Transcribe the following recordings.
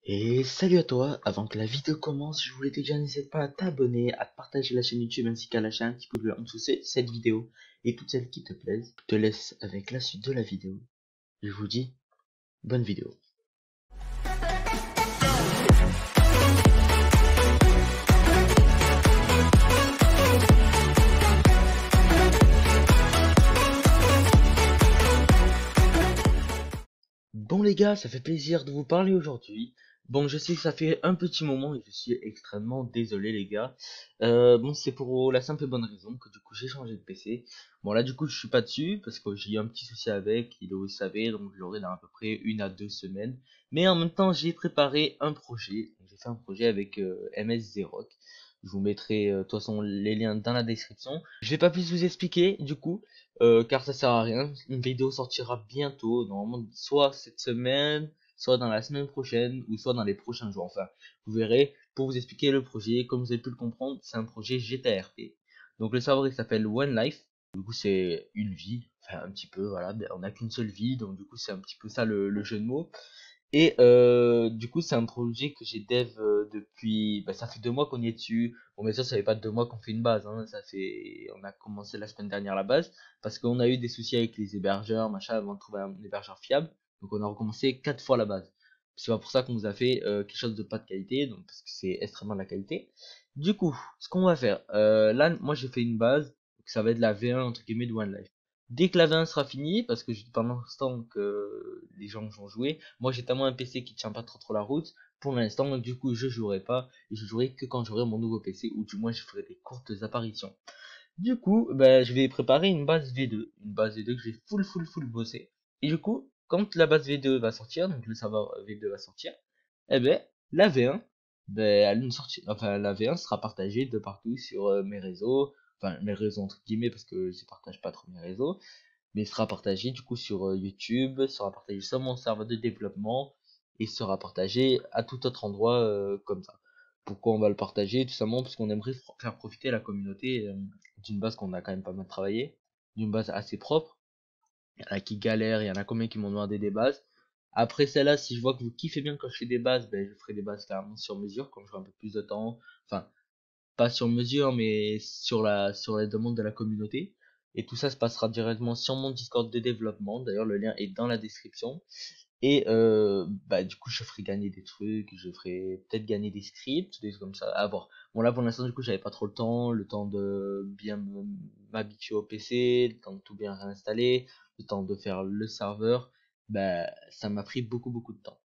Et salut à toi, avant que la vidéo commence, je voulais te dire n'hésite pas à t'abonner, à partager la chaîne YouTube ainsi qu'à lâcher un petit pouce bleu en dessous de cette vidéo et toutes celles qui te plaisent. Je te laisse avec la suite de la vidéo. Je vous dis bonne vidéo. Bon les gars, ça fait plaisir de vous parler aujourd'hui. Bon, je sais que ça fait un petit moment et je suis extrêmement désolé les gars. Bon, c'est pour la simple et bonne raison que du coup j'ai changé de PC. Bon là du coup je suis pas dessus parce que j'ai eu un petit souci avec, vous le savez, donc je l'aurai dans à peu près 1 à 2 semaines. Mais en même temps j'ai préparé un projet. J'ai fait un projet avec MS Zerock. Je vous mettrai de toute façon les liens dans la description. Je vais pas plus vous expliquer du coup car ça sert à rien. Une vidéo sortira bientôt, normalement soit cette semaine, soit dans la semaine prochaine, ou soit dans les prochains jours. Enfin, vous verrez, pour vous expliquer le projet, comme vous avez pu le comprendre, c'est un projet GTRP. Donc le serveur il s'appelle One Life. Du coup c'est une vie, enfin un petit peu, voilà, on n'a qu'une seule vie, donc du coup c'est un petit peu ça le jeu de mots. Et du coup, c'est un projet que j'ai dev depuis. Bah, ça fait 2 mois qu'on y est dessus. Bon, mais ça fait pas 2 mois qu'on fait une base. Hein. On a commencé la semaine dernière la base parce qu'on a eu des soucis avec les hébergeurs, machin, avant de trouver un hébergeur fiable. Donc, on a recommencé 4 fois la base. C'est pas pour ça qu'on vous a fait quelque chose de pas de qualité, donc parce que c'est extrêmement de la qualité. Du coup, ce qu'on va faire, là, moi j'ai fait une base, donc ça va être la V1 entre guillemets de One Life. Dès que la V1 sera finie, parce que pendant ce temps que les gens vont jouer, moi j'ai tellement un PC qui tient pas trop la route. Pour l'instant, donc, du coup, je jouerai pas. Et je jouerai que quand j'aurai mon nouveau PC, ou du moins je ferai des courtes apparitions. Du coup, ben, je vais préparer une base V2. Une base V2 que je vais full bosser. Et du coup, quand la base V2 va sortir, donc le serveur V2 va sortir, eh ben, la V1, ben, elle ne sortira, enfin, la V1 sera partagée de partout sur mes réseaux. Enfin, mes réseaux entre guillemets, parce que je partage pas trop mes réseaux, mais sera partagé du coup sur YouTube, sera partagé sur mon serveur de développement et sera partagé à tout autre endroit comme ça. Pourquoi on va le partager? Tout simplement parce qu'on aimerait faire profiter la communauté d'une base qu'on a quand même pas mal travaillé, d'une base assez propre. Il y en a qui galèrent, il y en a combien qui m'ont demandé des bases. Après celle-là, si je vois que vous kiffez bien quand je fais des bases, ben, je ferai des bases carrément sur mesure quand j'aurai un peu plus de temps. Enfin, pas sur mesure, mais sur les demandes de la communauté. Et tout ça se passera directement sur mon Discord de développement. D'ailleurs, le lien est dans la description. Et bah du coup, je ferai gagner des trucs, je ferai peut-être gagner des scripts, des trucs comme ça. À voir. Bon là, pour l'instant, du coup, j'avais pas trop le temps de bien m'habituer au PC, le temps de tout bien réinstaller, le temps de faire le serveur. Bah, ça m'a pris beaucoup de temps.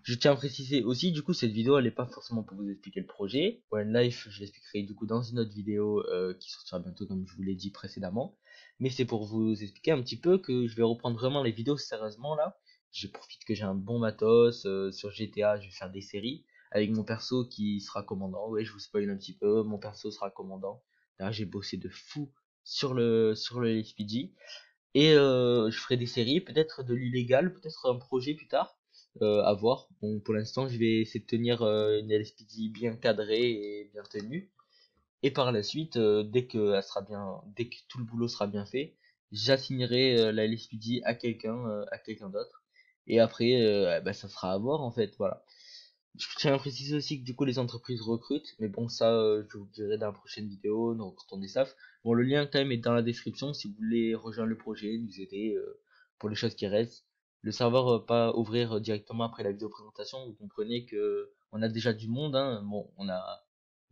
Je tiens à préciser aussi, du coup, cette vidéo, elle est pas forcément pour vous expliquer le projet. One Life, je l'expliquerai du coup dans une autre vidéo qui sortira bientôt, comme je vous l'ai dit précédemment. Mais c'est pour vous expliquer un petit peu que je vais reprendre vraiment les vidéos sérieusement là. Je profite que j'ai un bon matos sur GTA, je vais faire des séries avec mon perso qui sera commandant. Ouais, je vous spoil un petit peu, mon perso sera commandant. Là, j'ai bossé de fou sur le LSPD. Et je ferai des séries, peut-être de l'illégal, peut-être un projet plus tard, à voir. Bon, pour l'instant, je vais essayer de tenir une LSPD bien cadrée et bien tenue. Et par la suite, dès que tout le boulot sera bien fait, j'assignerai la LSPD à quelqu'un d'autre. Et après, bah, ça sera à voir en fait, voilà. Je tiens à préciser aussi que du coup les entreprises recrutent, mais bon ça je vous le dirai dans la prochaine vidéo, donc quand on est staff. Bon le lien quand même est dans la description si vous voulez rejoindre le projet, nous aider pour les choses qui restent. Le serveur va pas ouvrir directement après la vidéo présentation, vous comprenez que on a déjà du monde, hein. Bon il y a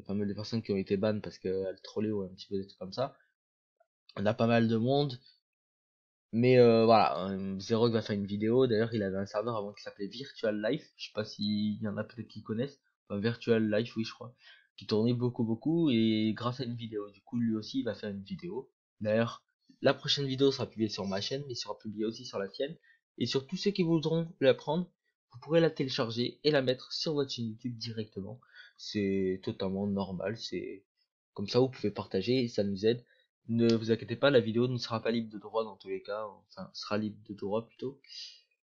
pas mal de personnes qui ont été ban parce qu'elles trollaient ou un petit peu des trucs comme ça. On a pas mal de monde, mais voilà, Zerog va faire une vidéo. D'ailleurs, il avait un serveur avant qui s'appelait Virtual Life. Je sais pas s'il y en a peut-être qui connaissent. Enfin, Virtual Life, oui, je crois. Qui tournait beaucoup. Et grâce à une vidéo. Du coup, lui aussi, il va faire une vidéo. D'ailleurs, la prochaine vidéo sera publiée sur ma chaîne, mais sera publiée aussi sur la sienne. Et sur tous ceux qui voudront la prendre, vous pourrez la télécharger et la mettre sur votre chaîne YouTube directement. C'est totalement normal. C'est comme ça, vous pouvez partager et ça nous aide. Ne vous inquiétez pas, la vidéo ne sera pas libre de droit dans tous les cas, enfin sera libre de droit plutôt.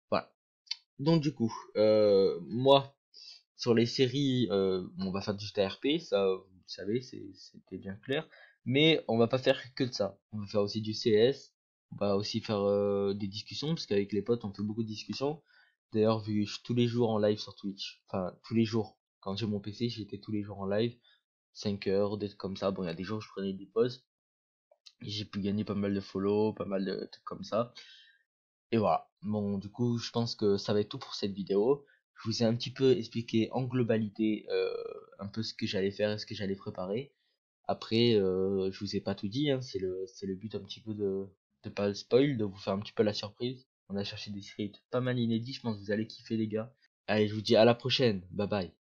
Voilà. Donc du coup, moi sur les séries, on va faire du TRP, ça vous le savez, c'était bien clair. Mais on va pas faire que de ça. On va faire aussi du CS. On va aussi faire des discussions parce qu'avec les potes on fait beaucoup de discussions. D'ailleurs, vu que je suis tous les jours en live sur Twitch, enfin tous les jours, quand j'ai mon PC, j'étais tous les jours en live, 5 heures, des trucs comme ça. Bon, il y a des jours où je prenais des pauses, et j'ai pu gagner pas mal de follow, pas mal de trucs comme ça. Et voilà. Bon, du coup, je pense que ça va être tout pour cette vidéo. Je vous ai un petit peu expliqué en globalité un peu ce que j'allais faire et ce que j'allais préparer. Après, je vous ai pas tout dit, hein, c'est le but un petit peu de pas le spoil, de vous faire un petit peu la surprise. On a cherché des scripts pas mal inédits, je pense que vous allez kiffer les gars. Allez, je vous dis à la prochaine, bye bye.